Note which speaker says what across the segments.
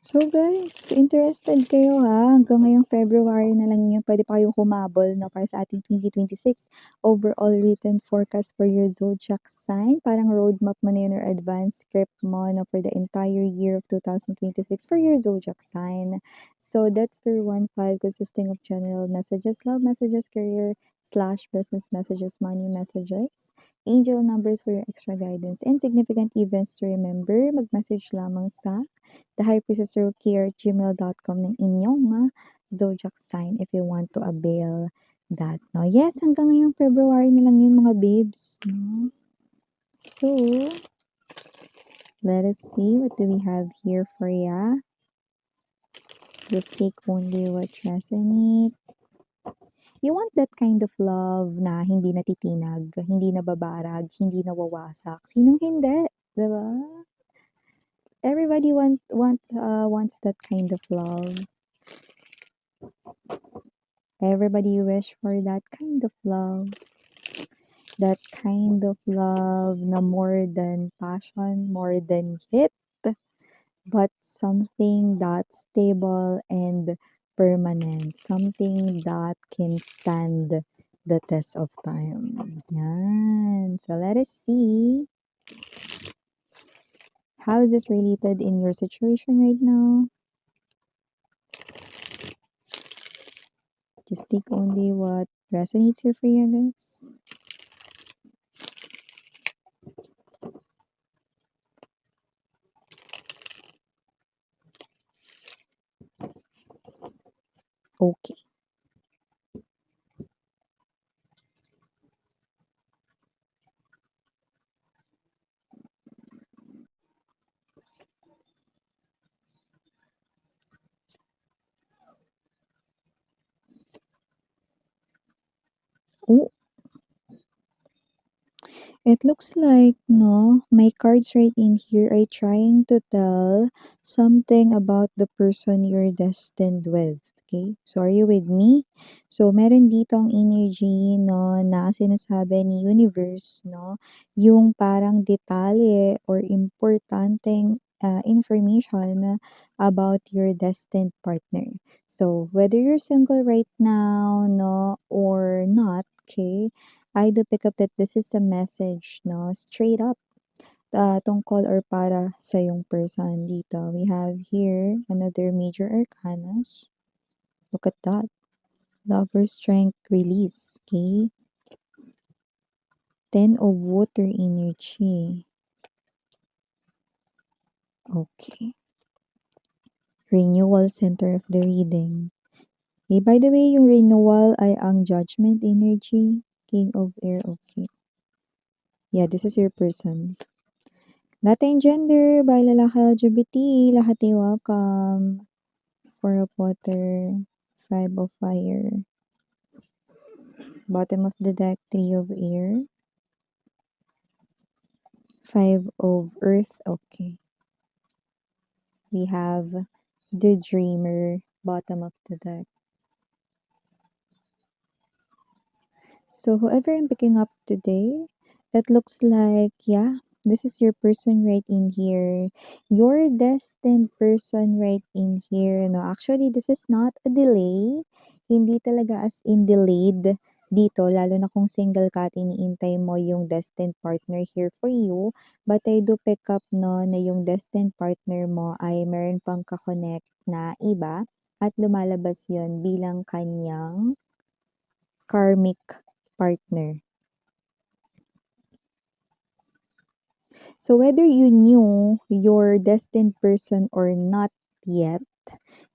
Speaker 1: So guys, kung interested kayo hanggang ngayong February na lang yun, pwede pa kayong humabol no, para sa ating 2026 overall written forecast for your zodiac sign. Parang roadmap mo na yun or advanced script mo no, for the entire year of 2026 for your zodiac sign. So that's for 1-5 consisting of general messages, love messages, career / business messages, money messages, angel numbers for your extra guidance, and significant events to remember. Mag-message lamang sa thehypersisterrookie@gmail.com ng inyong zodiac sign if you want to avail that. No? Yes, hanggang ngayong February na lang yun mga babes. No? So, let us see what do we have here for ya. Just take only what resonate. You want that kind of love na hindi natitinag, hindi nababarag, hindi nawawasak. Sinong hindi? Diba? Everybody wants that kind of love. Everybody wish for that kind of love. That kind of love na more than passion, more than hit, but something that's stable and permanent. Something that can stand the test of time. Yan. So let us see. How is this related in your situation right now? Just take only what resonates here for you guys. Okay. Oh, it looks like, no, my cards right in here are trying to tell something about the person you're destined with. Okay? So, are you with me? So, meron dito ang energy, no, na sinasabi ni universe, no, yung parang detalye or importanteng information about your destined partner. So, whether you're single right now, no, or not, okay, I do pick up that this is a message, no, straight up tungkol or para sa yung person dito. We have here another major arcanas. Look at that. Lover strength release, okay? 10 of water energy. Okay. Renewal center of the reading. Okay, by the way, yung renewal ay ang judgment energy. King of air, okay. Yeah, this is your person. Lahat gender, by lalaki LGBT, lahat ay welcome. 4 of water, 5 of fire. Bottom of the deck, 3 of air. 5 of earth, okay. We have the dreamer, bottom of the deck. So whoever I'm picking up today, it looks like, yeah, this is your person right in here. Your destined person right in here. No, actually, this is not a delay. Hindi talaga as in delayed dito, lalo na kung single ka at iniintay mo yung destined partner here for you. But I do pick up no, na yung destined partner mo ay meron pang kakonect na iba at lumalabas yon bilang kanyang karmic partner. So whether you knew your destined person or not yet,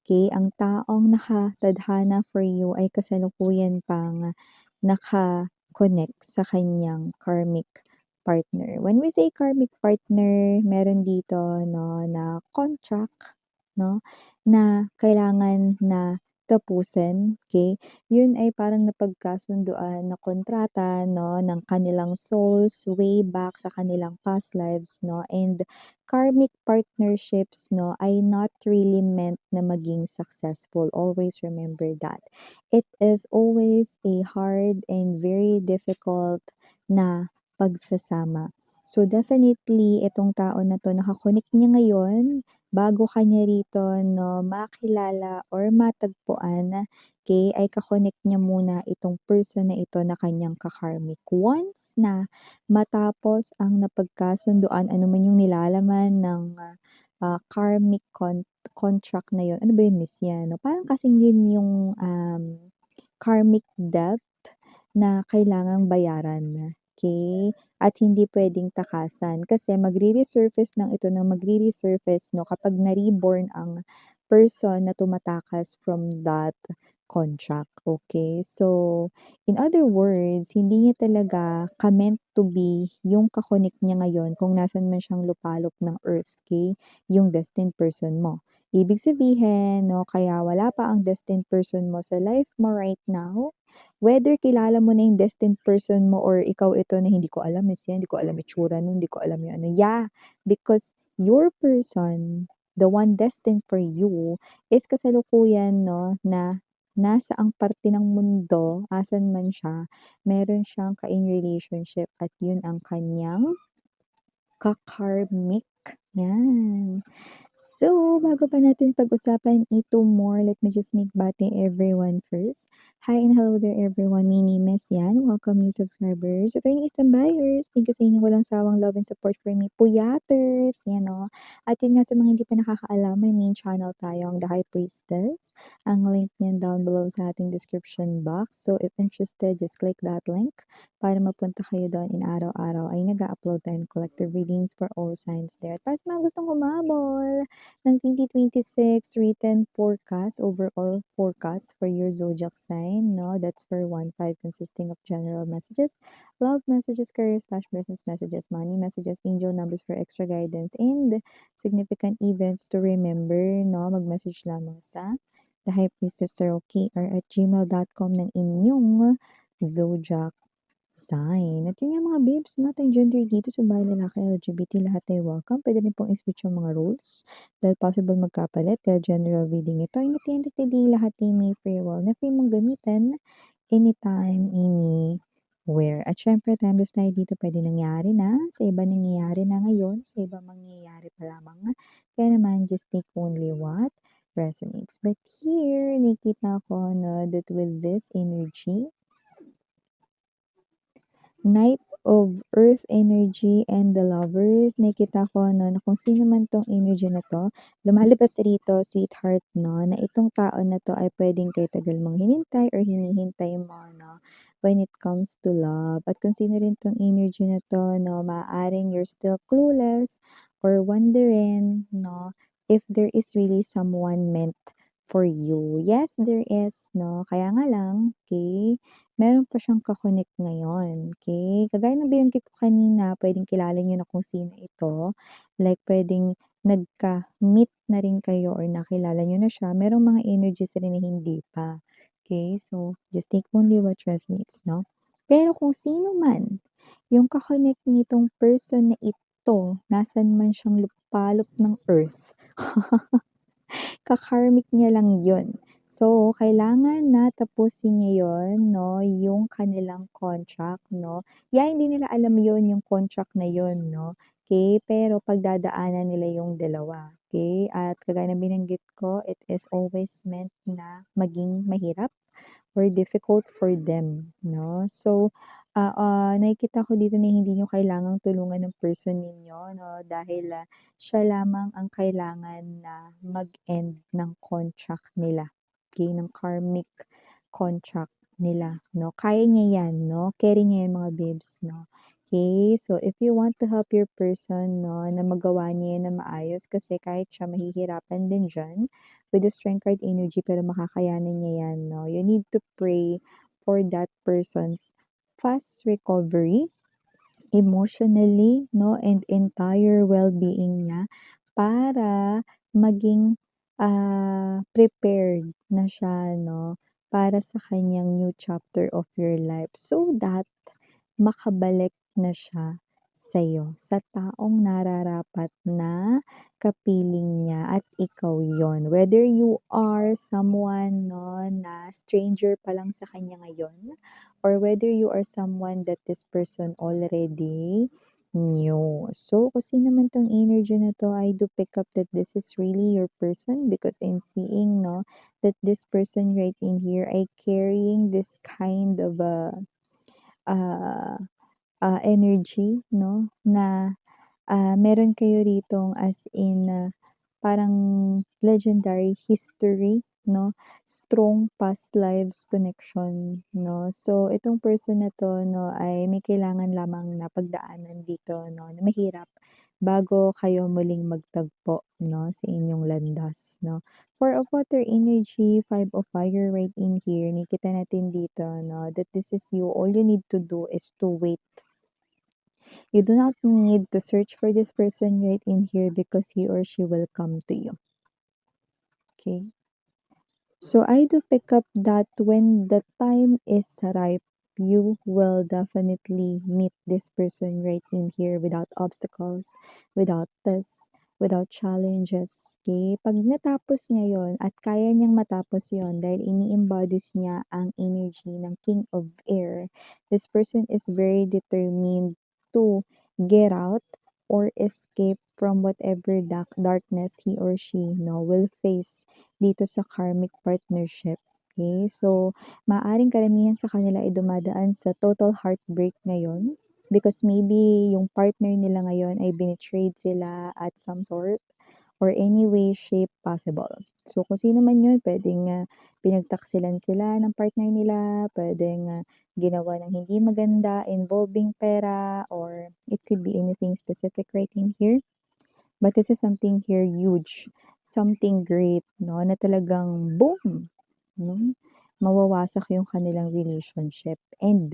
Speaker 1: okay, ang taong nakatadhana for you ay kasalukuyan pang naka-connect sa kanyang karmic partner. When we say karmic partner, meron dito no na contract no na kailangan na tapusin, okay? Yun ay parang napagkasunduan na kontrata no ng kanilang souls way back sa kanilang past lives no, and karmic partnerships no ay not really meant na maging successful. Always remember that. It is always a hard and very difficult na pagsasama. So definitely itong tao na to nakakonek niya ngayon bago ka niya rito 'no makilala or matagpuan, okey, ay ka-connect niya muna itong person na ito na kanyang ka-karmic. Once na matapos ang napagkasunduan, ano man yung nilalaman ng, karmic contract na yun, ano ba yun Miss yan 'no, parang kasing yun yung, karmic debt na kailangang bayaran, okey? At hindi puwedeng takasan kasi magre-resurface lang ito ng magre-resurface 'no kapag na-reborn ang person na tumatakas from that contract, okey? So, in other words, hindi niya talaga ka-meant to be yung ka-connect niya ngayon kung nasaan man siyang lupalop ng earth, okey, yung destined person mo. Ibig sabihin 'no, kaya wala pa ang destined person mo sa life mo right now, whether kilala mo na yung destined person mo or ikaw ito na hindi ko alam is yan, hindi ko alam itsura nun, hindi ko alam yung ano, yeah, because your person, the one destined for you, is kasalukuyan 'no, na nasa ang parte ng mundo, asan man siya, meron siyang ka-in relationship at yun ang kanyang ka-karmic, yan. So, bago pa natin pag-usapan ito more, let me just make bati everyone first. Hi and hello there everyone. My name is Yan. Welcome new subscribers. Returning Eastern buyers. Thank you sa inyong walang sawang love and support for me. Puyaters. Yan o. At yun nga sa mga hindi pa nakakaalam, may main channel tayo, ang The High Priestess. Ang link niyan down below sa ating description box. So, if interested, just click that link para mapunta kayo doon in araw-araw ay nag-upload tayo ng collective readings for all signs there. At para sa mga gustong humabol ng 2026 written forecast, overall forecast for your zodiac sign, no? That's for 1-5 consisting of general messages, love messages, career/business messages, money messages, angel numbers for extra guidance, and significant events to remember, no? Mag-message lamang sa The High Priestess Tarot or at gmail.com ng inyong zodiac sign. At yun nga mga babes, wala tayong gender dito, so bahay lalaki, LGBT, lahat ay welcome. Pwede rin pong i-switch yung mga roles dahil possible magkapalit dahil general reading ito. And at the end of the day, lahat ay may free will na free mong gamitin anytime, anywhere. At syempre, timeless tayo dito, pwede nangyari na, sa iba nangyayari na ngayon, sa iba mangyayari pa lamang. Kaya naman, just take only what resonates. But here, nakita ko no, that with this energy, Knight of Earth energy and the Lovers, nakita ko no, na kung sino man 'tong energy na 'to, lumalabas rito, sweetheart 'no, na itong tao na 'to ay puwedeng kay tagal mong hinintay or hinihintay mo 'no, when it comes to love. At kung sino rin 'tong energy na 'to 'no, maaaring you're still clueless or wondering 'no, if there is really someone meant for you. Yes, there is 'no, kaya nga lang, okey, meron pa siyang ka-connect ngayon, okey? Kagaya ng binanggit ko kanina, puwedeng kilala niyo na kung sino ito, like puwedeng nagka-meet na rin kayo or nakilala niyo na siya, merong mga energies rin na hindi pa, okey? So, just take only what resonates 'no? Pero kung sino man yung ka-connect nitong person na ito, nasaan man siyang lupalop ng earth, ka-karmic niya lang yun. So, kailangan na tapusin niya yun 'no, yung kanilang contract 'no. Yeah, hindi nila alam yun, yung contract na yun 'no, okey, pero pagdadaanan nila yung dalawa, okey? At kagaya ng binanggit ko, it is always meant na maging mahirap or difficult for them 'no. So, nakikita ko dito na hindi niyo kailangang tulungan ng person ninyo 'no, dahil, siya lamang ang kailangan na mag-end ng contract nila, okey, ng karmic contract nila 'no. Kaya niya 'yan 'no, carry niya 'yan mga babes 'no, okey. So, if you want to help your person 'no, na magawa niya 'yan ng maayos kasi kahit siya mahihirapan din diyan with the strength card energy pero makakayanan niya 'yan 'no. You need to pray for that person's fast recovery emotionally 'no, and entire well-being niya para maging, prepared na siya 'no, para sa kaniyang new chapter of your life so that makabalik na siya sa'yo, sa taong nararapat na kapiling niya at ikaw yon. Whether you are someone 'no, na stranger pa lang sa kanya ngayon or whether you are someone that this person already new. So, kung sino man 'tong energy na 'to, I do pick up that this is really your person because I'm seeing, no, that this person right in here ay carrying this kind of uh, energy, no, na meron kayo ritong as in parang legendary history, no? Strong past lives connection, no? So, itong person na 'to, no, ay may kailangan lamang na pagdaanan dito, no, na mahirap bago kayo muling magtagpo, no, sa inyong landas, no? Four of Water energy, Five of Fire right in here, nakikita natin dito, no, that this is you. All you need to do is to wait. You do not need to search for this person right in here because he or she will come to you. Okay? So I do pick up that when the time is ripe, you will definitely meet this person right in here without obstacles, without tests, without challenges. Okay? Pag natapos niya yon at kaya niyang matapos yon dahil ini-embodies niya ang energy ng King of Air, this person is very determined to get out or escape from whatever darkness he or she will face dito sa karmic partnership. Okay? So, maaring karamihan sa kanila ay dumadaan sa total heartbreak ngayon because maybe yung partner nila ngayon ay binitrayed sila at some sort or any way, shape possible. So, kung sino man yun, pwedeng pinagtaksilan sila ng partner nila, pwedeng ginawa ng hindi maganda involving pera, or it could be anything specific right in here. But this is something here huge, something great, no, na talagang boom, no, mawawasak yung kanilang relationship. And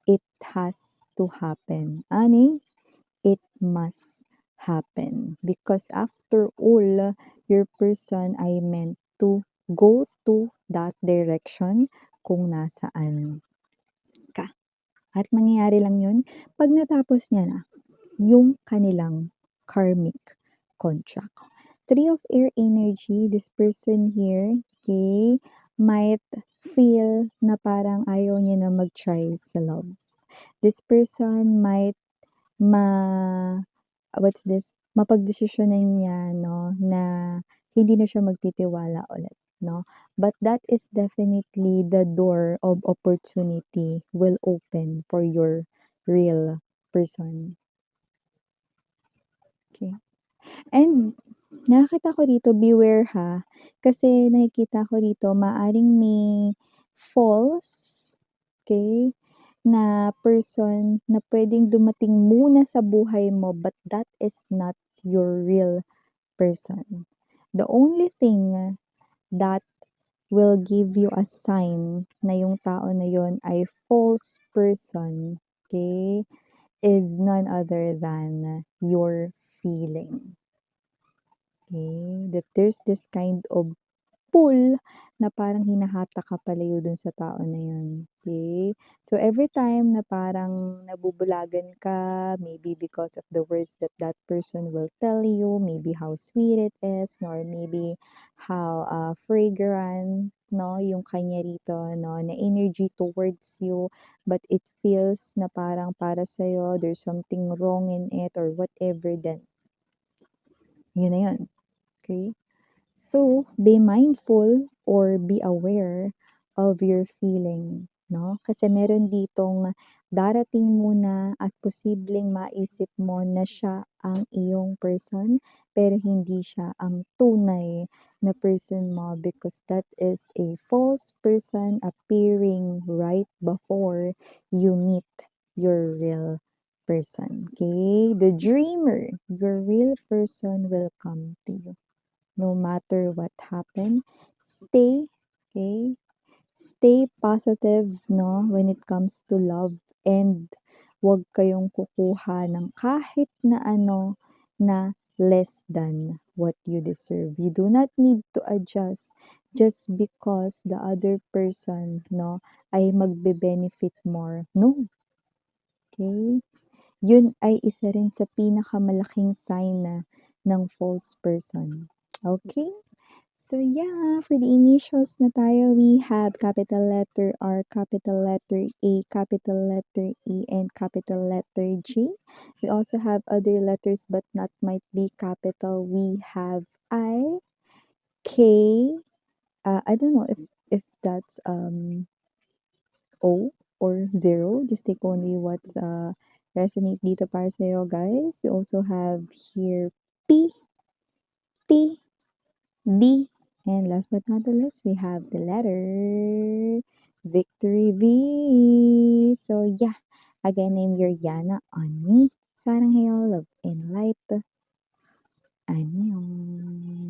Speaker 1: it has to happen. Ani? It must happen. Because after all, your person ay meant to go to that direction kung nasaan ka. At mangyayari lang yun pag natapos niya na yung kanilang karmic contract. Three of Air energy, this person here, okay, might feel na parang ayaw niya na mag-try sa love. This person might mapagdesisyonan niya, no, na hindi na siya magtitiwala ulit, no? But that is definitely the door of opportunity will open for your real person. Okay. And nakakita ko dito, beware ha, kasi nakikita ko dito maaring may false, okay, na person na pwedeng dumating muna sa buhay mo but that is not your real person. The only thing that will give you a sign na yung tao na yon ay false person, okay, is none other than your feeling. Okay, that there's this kind of pull na parang hinahata ka palayo dun sa tao na yun. Okay? So, every time na parang nabubulagan ka, maybe because of the words that that person will tell you, maybe how sweet it is, or maybe how fragrant, no, yung kanya rito, no, na energy towards you, but it feels na parang para sa'yo, there's something wrong in it, or whatever, then, yun na yun. Okay? So, be mindful or be aware of your feeling, no? Kasi meron ditong darating muna at posibleng maisip mo na siya ang iyong person, pero hindi siya ang tunay na person mo because that is a false person appearing right before you meet your real person. Okay? The dreamer, your real person will come to you. No matter what happen, okay, stay positive, no, when it comes to love, and wag kayong kukuha ng kahit na ano na less than what you deserve. You do not need to adjust just because the other person, no, ay magbe-benefit more. No. Okay? Yun ay isa rin sa pinakamalaking sign na ng false person. Okay? So yeah, for the initials na tayo, we have capital letter R, capital letter A, capital letter E, and capital letter G. We also have other letters but not might be capital. We have I, K, I don't know if that's O or zero. Just take only what's resonate dito para sa'yo, guys. We also have here P, T, D, and last but not the least, we have the letter Victory V. So yeah, again, name your Yana on me. Sarang hayo, love and light. Annyeong.